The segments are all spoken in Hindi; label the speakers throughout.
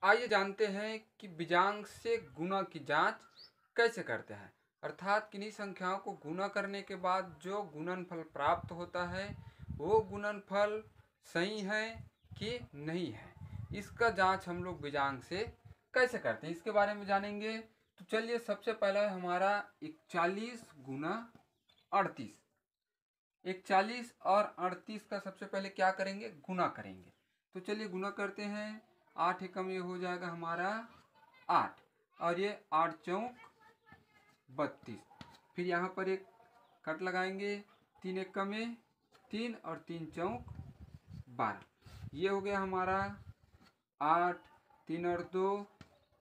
Speaker 1: आइए जानते हैं कि बीजांक से गुणा की जांच कैसे करते हैं। अर्थात किन्हीं संख्याओं को गुणा करने के बाद जो गुणनफल प्राप्त होता है वो गुणनफल सही है कि नहीं है, इसका जांच हम लोग बीजांक से कैसे करते हैं इसके बारे में जानेंगे। तो चलिए, सबसे पहला है हमारा 41 गुना 38। 41 और 38 का सबसे पहले क्या करेंगे, गुना करेंगे। तो चलिए गुना करते हैं। 8 एकम ये हो जाएगा हमारा 8, और ये 8 चौक 32। फिर यहाँ पर एक कट लगाएंगे। 3 एकम में 3 और 3 चौक 12। ये हो गया हमारा 8, 3 और 2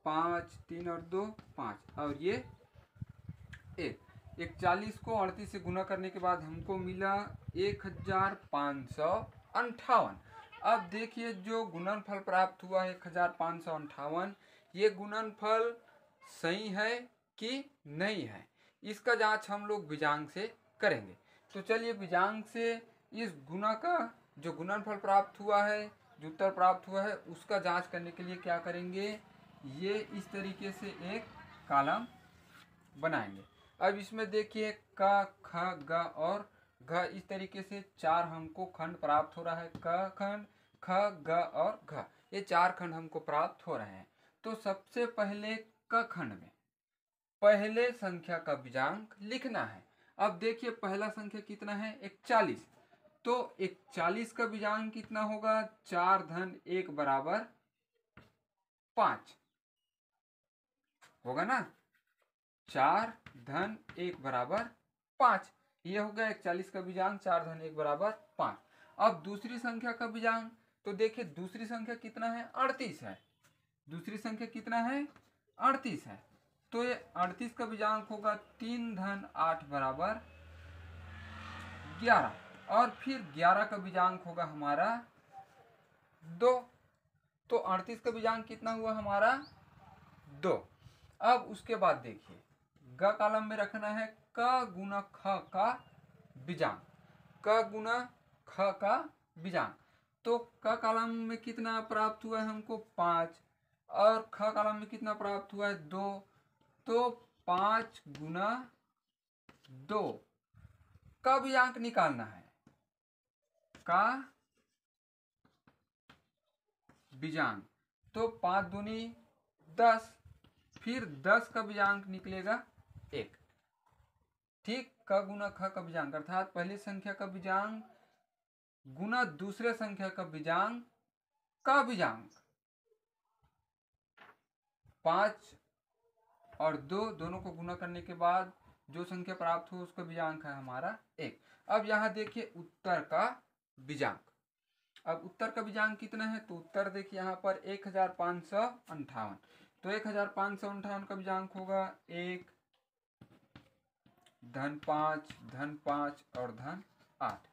Speaker 1: 5, 3 और 2 5, और ये 1। 41 को 38 से गुना करने के बाद हमको मिला 1558। अब देखिए, जो गुणनफल प्राप्त हुआ है 1558, ये गुणनफल सही है कि नहीं है, इसका जांच हम लोग बीजांक से करेंगे। तो चलिए, बीजांक से इस गुना का जो गुणनफल प्राप्त हुआ है, जो उत्तर प्राप्त हुआ है, उसका जांच करने के लिए क्या करेंगे, ये इस तरीके से एक कॉलम बनाएंगे। अब इसमें देखिए क, ख, ग और घ, इस तरीके से 4 हमको खंड प्राप्त हो रहा है। क खंड, ख, ग और घ, ये 4 खंड हमको प्राप्त हो रहे हैं। तो सबसे पहले क खंड में पहले संख्या का बीजांक लिखना है। अब देखिए, पहला संख्या कितना है, 41। तो 41 का बीजांक कितना होगा, 4 धन 1 बराबर 5 होगा ना। 4 धन 1 बराबर 5, ये हो गया 41 का बीजांक। 4 धन 1 बराबर 5। अब दूसरी संख्या का बीजांक, तो देखिए दूसरी संख्या कितना है, 38 है। दूसरी संख्या कितना है, 38 है। तो ये 38 का बीजांक होगा 3 धन 8 बराबर 11, और फिर 11 का बीजांक होगा हमारा 2। तो 38 का बीजांक कितना हुआ हमारा, 2। अब उसके बाद देखिए, ग कॉलम में रखना है क गुना ख का बीजांक। क गुना ख का बीजांक। तो क कॉलम में कितना प्राप्त हुआ है हमको, 5, और ख कॉलम में कितना प्राप्त हुआ है, 2। तो 5 गुना 2 का बीजांक निकालना है, का बीजांक। तो 5 दूनी 10, फिर 10 का बीजांक निकलेगा 1। ठीक, क गुना ख का बीजांक, अर्थात पहली संख्या का बीजांक गुना दूसरे संख्या का बीजांक का बीजांक। 5 और 2 दोनों को गुना करने के बाद जो संख्या प्राप्त हो उसका बीजांक है हमारा 1। अब यहाँ देखिए उत्तर का बीजांक। अब उत्तर का बीजांक कितना है, तो उत्तर देखिए यहाँ पर 1558। तो 1558 का बीजांक होगा 1 धन 5 धन 5 और धन 8।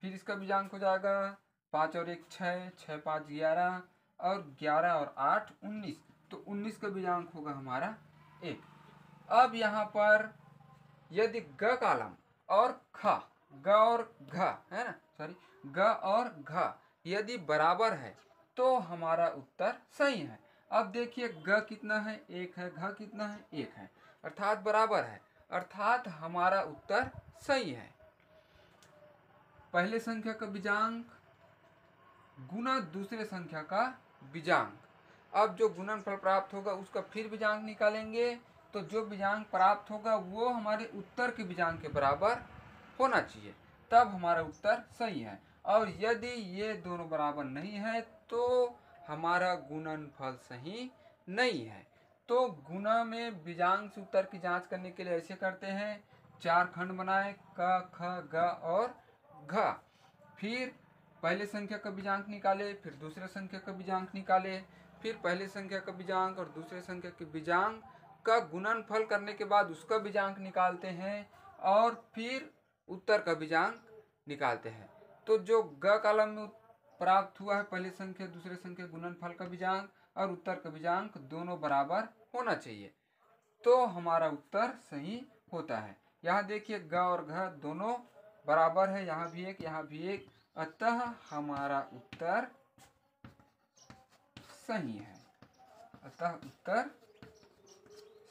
Speaker 1: फिर इसका बीजांक हो जाएगा 5 और 1 6, 6 5 11, और 11 और 8 19। तो 19 का बीजांक होगा हमारा 1। अब यहाँ पर यदि ग कॉलम और ख, ग और घ है ना, सॉरी, ग और घ यदि बराबर है तो हमारा उत्तर सही है। अब देखिए, ग कितना है, 1 है, घ कितना है, 1 है, अर्थात बराबर है, अर्थात हमारा उत्तर सही है। पहले संख्या का बीजांक गुना दूसरे संख्या का बीजांक। अब जो गुणनफल प्राप्त होगा उसका फिर बीजांक निकालेंगे। तो जो बीजांक प्राप्त होगा वो हमारे उत्तर के बीजांक के बराबर होना चाहिए, तब हमारा उत्तर सही है। और यदि ये दोनों बराबर नहीं है तो हमारा गुणनफल सही नहीं है। तो गुना में बीजांक से उत्तर की जांच करने के लिए ऐसे करते हैं, 4 खंड बनाए, क ख ग और घ। फिर पहले संख्या का बीजांक निकाले, फिर दूसरे संख्या का बीजांक निकाले, फिर पहले संख्या का बीजांक और दूसरे संख्या के बीजांक का गुणनफल करने के बाद उसका बीजांक निकालते हैं, और फिर उत्तर का बीजांक निकालते हैं। तो जो ग कॉलम में प्राप्त हुआ है पहली संख्या दूसरे संख्या गुणनफल का बीजांक और उत्तर का बीजांक दोनों बराबर होना चाहिए, तो हमारा उत्तर सही होता है। यहाँ देखिए ग और घ दोनों बराबर है, यहाँ भी एक, यहाँ भी एक, अतः हमारा उत्तर सही है। अतः उत्तर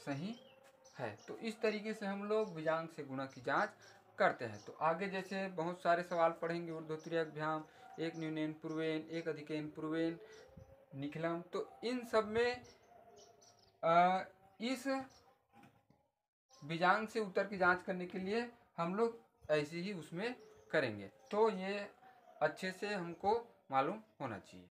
Speaker 1: सही है। तो इस तरीके से हम लोग बीजांक से गुणा की जांच करते हैं। तो आगे जैसे बहुत सारे सवाल पढ़ेंगे, ऊर्ध्वतुरीयाभ्याम, एक न्यूनेन पूर्वेन, एक अधिकेन पूर्वेन, निखिलम, तो इन सब में इस बीजांक से उत्तर की जांच करने के लिए हम लोग ऐसे ही उसमें करेंगे। तो ये अच्छे से हमको मालूम होना चाहिए।